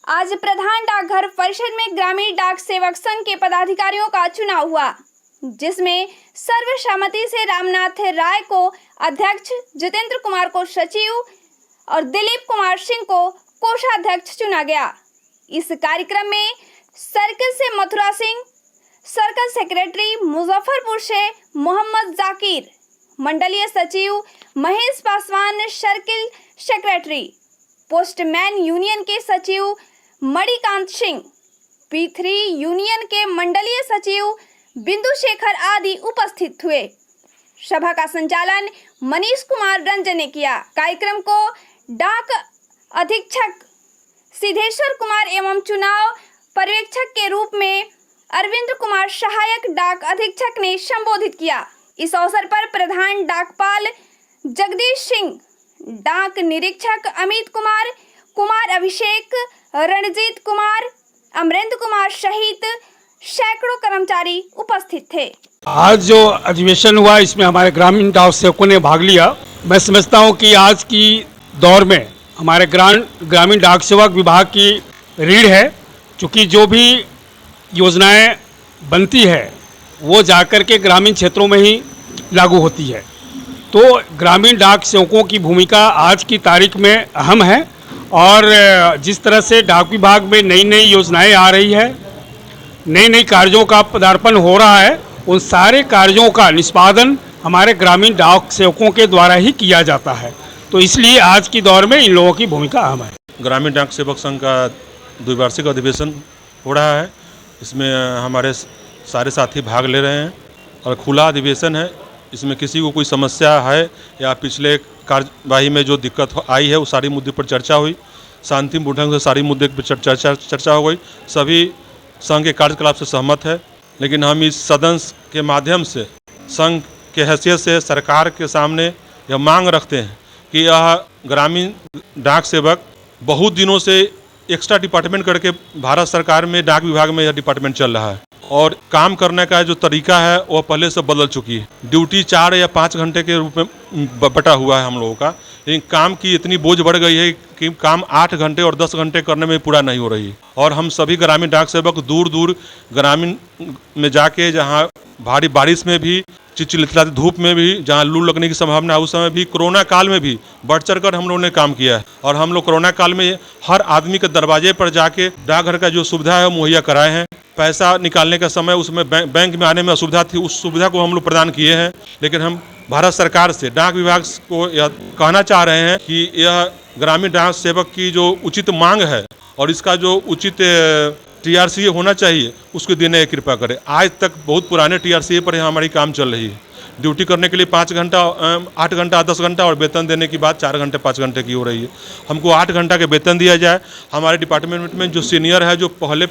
आज प्रधान डाकघर परिषद में ग्रामीण डाक सेवक संघ के पदाधिकारियों का चुनाव हुआ, जिसमें सर्वसम्मति से रामनाथ राय को अध्यक्ष, जितेंद्र कुमार को सचिव और दिलीप कुमार सिंह को कोषाध्यक्ष चुना गया। इस कार्यक्रम में सर्कल से मथुरा सिंह, सर्कल सेक्रेटरी मुजफ्फरपुर से मोहम्मद जाकिर, मंडलीय सचिव Mahesh Paswan, circle secretary postman union के सचिव मणिकांत सिंह, P3 यूनियन के मंडलीय सचिव बिंदु शेखर आदि उपस्थित हुए। सभा का संचालन मनीष कुमार रंजन ने किया। कार्यक्रम को डाक अधीक्षक सिद्धेश्वर कुमार एवं चुनाव पर्यवेक्षक के रूप में अरविंद कुमार सहायक डाक अधीक्षक ने संबोधित किया। इस अवसर पर प्रधान डाकपाल जगदीश सिंह, डाक निरीक्षक अमित कुमार, कुमार अभिषेक, रणजीत कुमार, अमरेंद्र कुमार सहित सैकड़ों कर्मचारी उपस्थित थे। आज जो अधिवेशन हुआ इसमें हमारे ग्रामीण डाक सेवकों ने भाग लिया। मैं समझता हूं कि आज की दौर में हमारे ग्रामीण डाक सेवक विभाग की रीढ़ है, क्योंकि जो भी योजनाएं बनती है वो जाकर के ग्रामीण क्षेत्रों में ही लागू होती है। तो ग्रामीण डाक सेवकों की भूमिका आज की तारीख में अहम है और जिस तरह से डाक विभाग में नई नई योजनाएं आ रही है, नई नई कार्यों का पदार्पण हो रहा है, उन सारे कार्यों का निष्पादन हमारे ग्रामीण डाक सेवकों के द्वारा ही किया जाता है। तो इसलिए आज की दौर में इन लोगों की भूमिका अहम है। ग्रामीण डाक सेवक संघ का द्विवार्षिक अधिवेशन हो रहा है। इसमें हमारे सारे साथी भाग ले रहे हैं और खुला अधिवेशन है। इसमें किसी को कोई समस्या है या पिछले कार्यवाही में जो दिक्कत आई है, वो सारी मुद्दे पर चर्चा हुई। शांतिपूर्ण ढंग से सारी मुद्दे पर चर्चा हो गई। सभी संघ के कार्यकलाप से सहमत है, लेकिन हम इस सदन के माध्यम से संघ के हैसियत से सरकार के सामने यह मांग रखते हैं कि यह ग्रामीण डाक सेवक बहुत दिनों से एक्स्ट्रा डिपार्टमेंट करके भारत सरकार में डाक विभाग में यह डिपार्टमेंट चल रहा है और काम करने का जो तरीका है वह पहले से बदल चुकी है। ड्यूटी 4 या 5 घंटे के रूप में बटा हुआ है हम लोगों का, लेकिन काम की इतनी बोझ बढ़ गई है कि काम 8 घंटे और 10 घंटे करने में पूरा नहीं हो रही है। और हम सभी ग्रामीण डाक सेवक दूर दूर ग्रामीण में जाके, जहाँ भारी बारिश में भी, चिलचिलाती धूप में भी, जहाँ लू लगने की संभावना है, उस समय भी, कोरोना काल में भी बढ़ चढ़ कर हम लोगों ने काम किया है। और हम लोग कोरोना काल में हर आदमी के दरवाजे पर जाके डाकघर का जो सुविधा है मुहैया कराए हैं। पैसा निकालने का समय उसमें बैंक में आने में असुविधा थी, उस सुविधा को हम लोग प्रदान किए हैं। लेकिन हम भारत सरकार से डाक विभाग को यह कहना चाह रहे हैं कि यह ग्रामीण डाक सेवक की जो उचित मांग है और इसका जो उचित TRCA होना चाहिए, उसको देने की कृपा करें। आज तक बहुत पुराने TRCA पर हमारी काम चल रही है। ड्यूटी करने के लिए 5 घंटा, 8 घंटा, 10 घंटा और वेतन देने की बात 4 घंटे 5 घंटे की हो रही है। हमको 8 घंटा के वेतन दिया जाए। हमारे डिपार्टमेंट में जो सीनियर है, जो पहले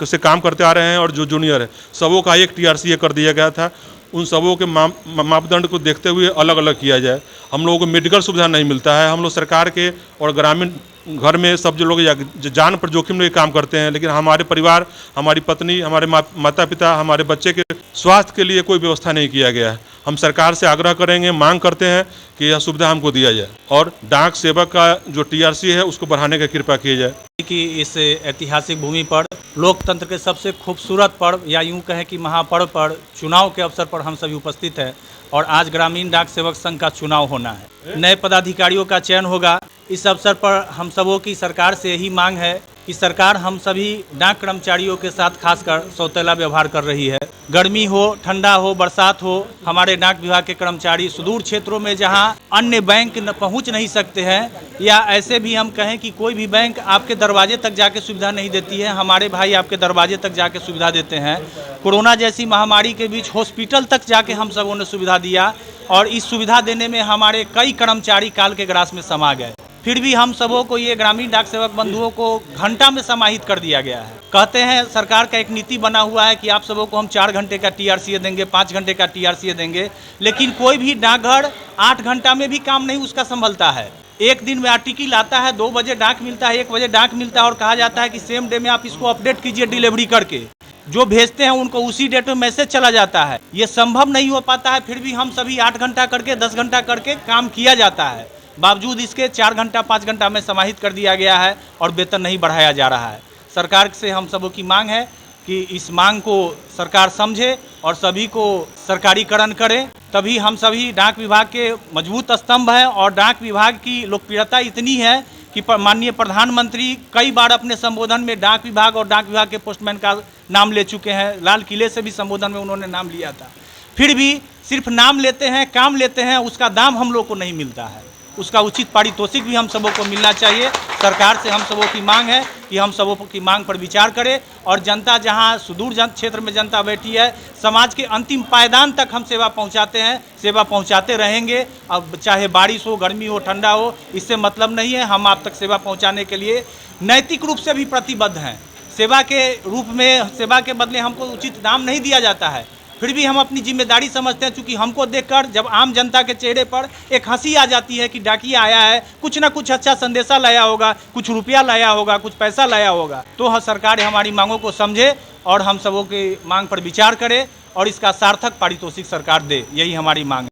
से काम करते आ रहे हैं और जो जूनियर है, सबों का एक TRCA कर दिया गया था। उन सबों के मापदंड को देखते हुए अलग अलग किया जाए। हम लोगों को मेडिकल सुविधा नहीं मिलता है। हम लोग सरकार के और ग्रामीण घर में सब जो लोग जान पर जोखिम लेकर काम करते हैं, लेकिन हमारे परिवार, हमारी पत्नी, हमारे माता पिता, हमारे बच्चे के स्वास्थ्य के लिए कोई व्यवस्था नहीं किया गया है। हम सरकार से आग्रह करेंगे, मांग करते हैं कि यह सुविधा हमको दिया जाए और डाक सेवक का जो TRCA है उसको बढ़ाने की कृपा की जाए। कि इस ऐतिहासिक भूमि पर लोकतंत्र के सबसे खूबसूरत पर्व या यूं कहें कि महापर्व पर, चुनाव के अवसर पर हम सभी उपस्थित हैं और आज ग्रामीण डाक सेवक संघ का चुनाव होना है। नए पदाधिकारियों का चयन होगा। इस अवसर पर हम सबों की सरकार से यही मांग है कि सरकार हम सभी डाक कर्मचारियों के साथ खासकर सौतेला व्यवहार कर रही है। गर्मी हो, ठंडा हो, बरसात हो, हमारे डाक विभाग के कर्मचारी सुदूर क्षेत्रों में जहां अन्य बैंक पहुंच नहीं सकते हैं, या ऐसे भी हम कहें कि कोई भी बैंक आपके दरवाजे तक जाके सुविधा नहीं देती है, हमारे भाई आपके दरवाजे तक जाके सुविधा देते हैं। कोरोना जैसी महामारी के बीच हॉस्पिटल तक जाके हम सबों ने सुविधा दिया और इस सुविधा देने में हमारे कई कर्मचारी काल के ग्रास में समा गए। फिर भी हम सबों को, ये ग्रामीण डाक सेवक बंधुओं को घंटा में समाहित कर दिया गया है। कहते हैं सरकार का एक नीति बना हुआ है कि आप सबों को हम 4 घंटे का TRCA देंगे, 5 घंटे का TRCA देंगे, लेकिन कोई भी डाकघर 8 घंटा में भी काम नहीं उसका संभलता है। एक दिन में आर्टिकल आता है, 2 बजे डाक मिलता है, 1 बजे डाक मिलता है और कहा जाता है कि सेम डे में आप इसको अपडेट कीजिए डिलीवरी करके। जो भेजते हैं उनको उसी डेट में मैसेज चला जाता है। ये संभव नहीं हो पाता है, फिर भी हम सभी 8 घंटा करके, 10 घंटा करके काम किया जाता है। बावजूद इसके 4 घंटा 5 घंटा में समाहित कर दिया गया है और वेतन नहीं बढ़ाया जा रहा है। सरकार से हम सबों की मांग है कि इस मांग को सरकार समझे और सभी को सरकारीकरण करे, तभी हम सभी डाक विभाग के मजबूत स्तंभ हैं। और डाक विभाग की लोकप्रियता इतनी है कि माननीय प्रधानमंत्री कई बार अपने संबोधन में डाक विभाग और डाक विभाग के पोस्टमैन का नाम ले चुके हैं। लाल किले से भी संबोधन में उन्होंने नाम लिया था। फिर भी सिर्फ नाम लेते हैं, काम लेते हैं, उसका दाम हम लोग को नहीं मिलता है। उसका उचित पारितोषिक भी हम सबों को मिलना चाहिए। सरकार से हम सबों की मांग है कि हम सबों की मांग पर विचार करें और जनता जहां सुदूर क्षेत्र में जनता बैठी है, समाज के अंतिम पायदान तक हम सेवा पहुंचाते हैं, सेवा पहुंचाते रहेंगे। अब चाहे बारिश हो, गर्मी हो, ठंडा हो, इससे मतलब नहीं है। हम आप तक सेवा पहुंचाने के लिए नैतिक रूप से भी प्रतिबद्ध हैं। सेवा के रूप में, सेवा के बदले हमको उचित दाम नहीं दिया जाता है, फिर भी हम अपनी जिम्मेदारी समझते हैं। क्योंकि हमको देखकर जब आम जनता के चेहरे पर एक हंसी आ जाती है कि डाकिया आया है, कुछ ना कुछ अच्छा संदेशा लाया होगा, कुछ रुपया लाया होगा, कुछ पैसा लाया होगा, तो सरकार हमारी मांगों को समझे और हम सबों की मांग पर विचार करे और इसका सार्थक पारितोषिक सरकार दे, यही हमारी मांग है।